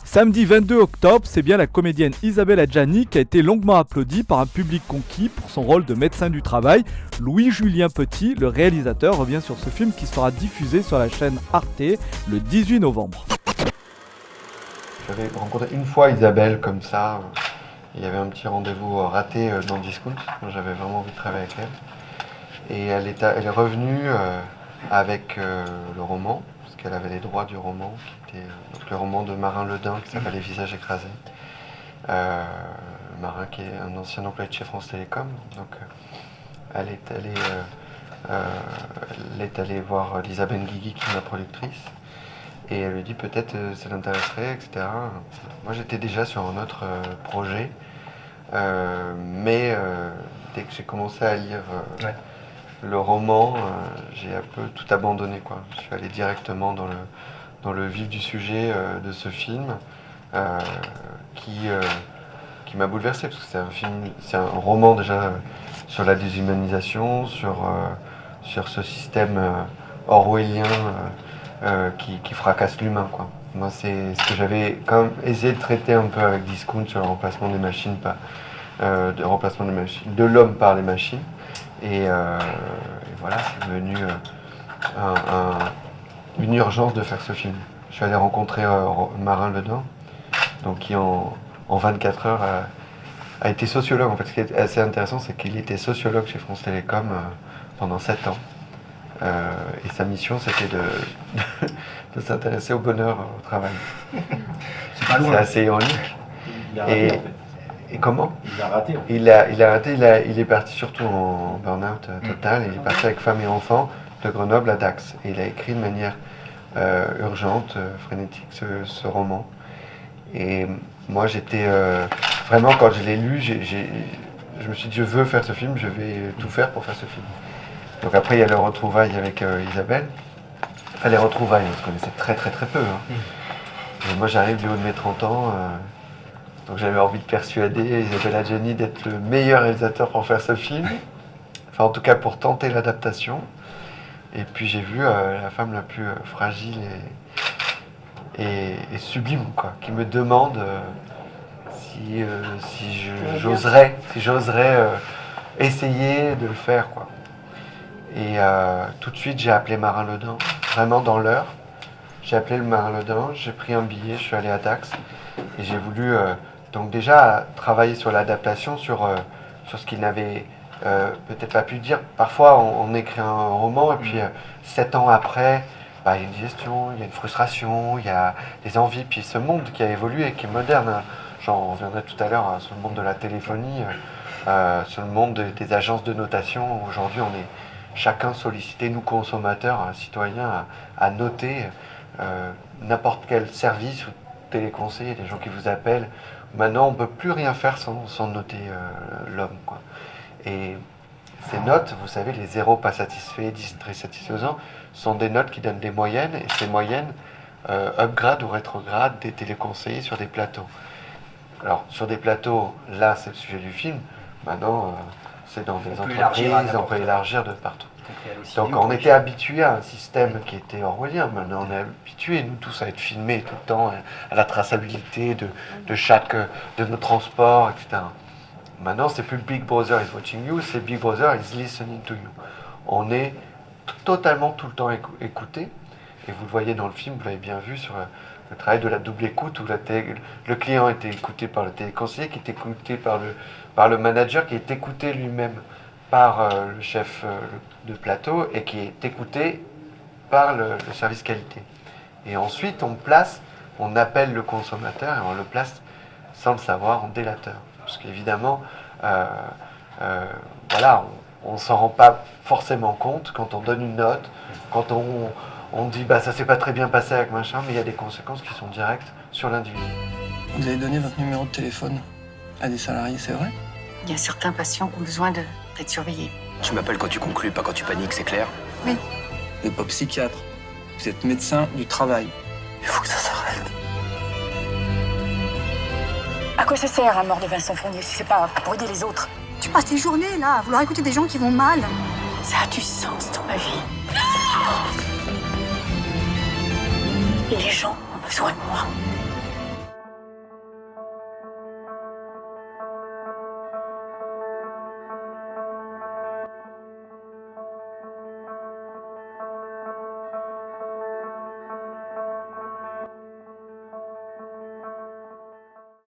Samedi 22 octobre, c'est bien la comédienne Isabelle Adjani qui a été longuement applaudie par un public conquis pour son rôle de médecin du travail. Louis-Julien Petit, le réalisateur, revient sur ce film qui sera diffusé sur la chaîne Arte le 18 novembre. J'avais rencontré une fois Isabelle comme ça. Il y avait un petit rendez-vous raté dans Discount. J'avais vraiment envie de travailler avec elle. Et elle est revenue avec le roman, parce qu'elle avait les droits du roman, qui était donc le roman de Marin Ledin qui s'appelle Les visages écrasés. Marin qui est un ancien employé de chez France Télécom. Donc elle est allée voir Lisa Benguigui, qui est ma productrice. Et elle lui dit peut-être ça l'intéresserait, etc. Moi j'étais déjà sur un autre projet, mais dès que j'ai commencé à lire le roman, j'ai un peu tout abandonné, quoi. Je suis allé directement dans le vif du sujet de ce film qui m'a bouleversé, parce que c'est un roman déjà sur la déshumanisation, sur ce système orwellien qui fracasse l'humain, quoi. Moi, c'est ce que j'avais quand même essayé de traiter un peu avec Discount sur le remplacement des machines, de l'homme par les machines. Et voilà, c'est devenu une urgence de faire ce film. Je suis allé rencontrer Marin Ledin, donc qui en 24 heures a été sociologue. En fait, ce qui est assez intéressant, c'est qu'il était sociologue chez France Télécom pendant 7 ans. Et sa mission, c'était de s'intéresser au bonheur au travail. C'est assez ironique. Et comment ? Il a raté. Il a raté, il est parti surtout en burn-out total. Il est parti avec femme et enfants de Grenoble à Dax. Et il a écrit de manière urgente, frénétique, ce roman. Et moi, j'étais vraiment, quand je l'ai lu, je me suis dit, je veux faire ce film, je vais tout faire pour faire ce film. Donc après, il y a le retrouvaille avec Isabelle. Enfin, les retrouvailles, on se connaissait très très très peu. Et moi, j'arrive du haut de mes 30 ans, donc j'avais envie de persuader Isabelle Adjani d'être le meilleur réalisateur pour faire ce film. Enfin, en tout cas, pour tenter l'adaptation. Et puis j'ai vu la femme la plus fragile et sublime, quoi, qui me demande si j'oserais essayer de le faire, quoi. Et tout de suite, j'ai appelé Marin Ledin, vraiment dans l'heure. J'ai appelé le Marin Ledin, j'ai pris un billet, je suis allé à Dax. Et j'ai voulu donc déjà travailler sur l'adaptation, sur ce qu'il n'avait peut-être pas pu dire. Parfois, on écrit un roman et puis 7 ans après, il y a une digestion, il y a une frustration, il y a des envies. Puis ce monde qui a évolué, qui est moderne, hein. On reviendrait tout à l'heure sur le monde de la téléphonie, sur le monde des agences de notation. Aujourd'hui, on est chacun sollicité, nous consommateurs, citoyens, à noter n'importe quel service ou téléconseil, des gens qui vous appellent. Maintenant, on ne peut plus rien faire sans noter l'homme, quoi. Et ces notes, vous savez, les 0 pas satisfaits, 10 très satisfaisants, sont des notes qui donnent des moyennes, et ces moyennes upgrade ou rétrograde des téléconseillers sur des plateaux. Alors, sur des plateaux, là, c'est le sujet du film. Maintenant, c'est dans des entreprises, on peut élargir de partout. Donc on était habitués à un système qui était orwellien. Maintenant on est habitués, nous tous, à être filmés tout le temps, à la traçabilité de nos transports, etc. Maintenant, c'est plus Big Brother is watching you, c'est Big Brother is listening to you. On est totalement tout le temps écouté. Et vous le voyez dans le film, vous l'avez bien vu sur le travail de la double écoute, où le client était écouté par le téléconseiller, qui est écouté par le manager, qui est écouté lui-même par le chef de plateau et qui est écouté par le service qualité. Et ensuite, on appelle le consommateur et on le place sans le savoir en délateur. Parce qu'évidemment, voilà, on ne s'en rend pas forcément compte quand on donne une note, quand on dit ça s'est pas très bien passé avec machin, mais il y a des conséquences qui sont directes sur l'individu. Vous avez donné votre numéro de téléphone à des salariés, c'est vrai ? Il y a certains patients qui ont besoin d'être surveillés. Tu m'appelles quand tu conclus, pas quand tu paniques, c'est clair ? Oui. Vous n'êtes pas psychiatre, vous êtes médecin du travail. Il faut que ça s'arrête. À quoi ça sert la mort de Vincent Fournier si c'est pas pour aider les autres ? Tu passes tes journées là à vouloir écouter des gens qui vont mal. Ça a du sens dans ma vie. Les gens ont besoin de moi.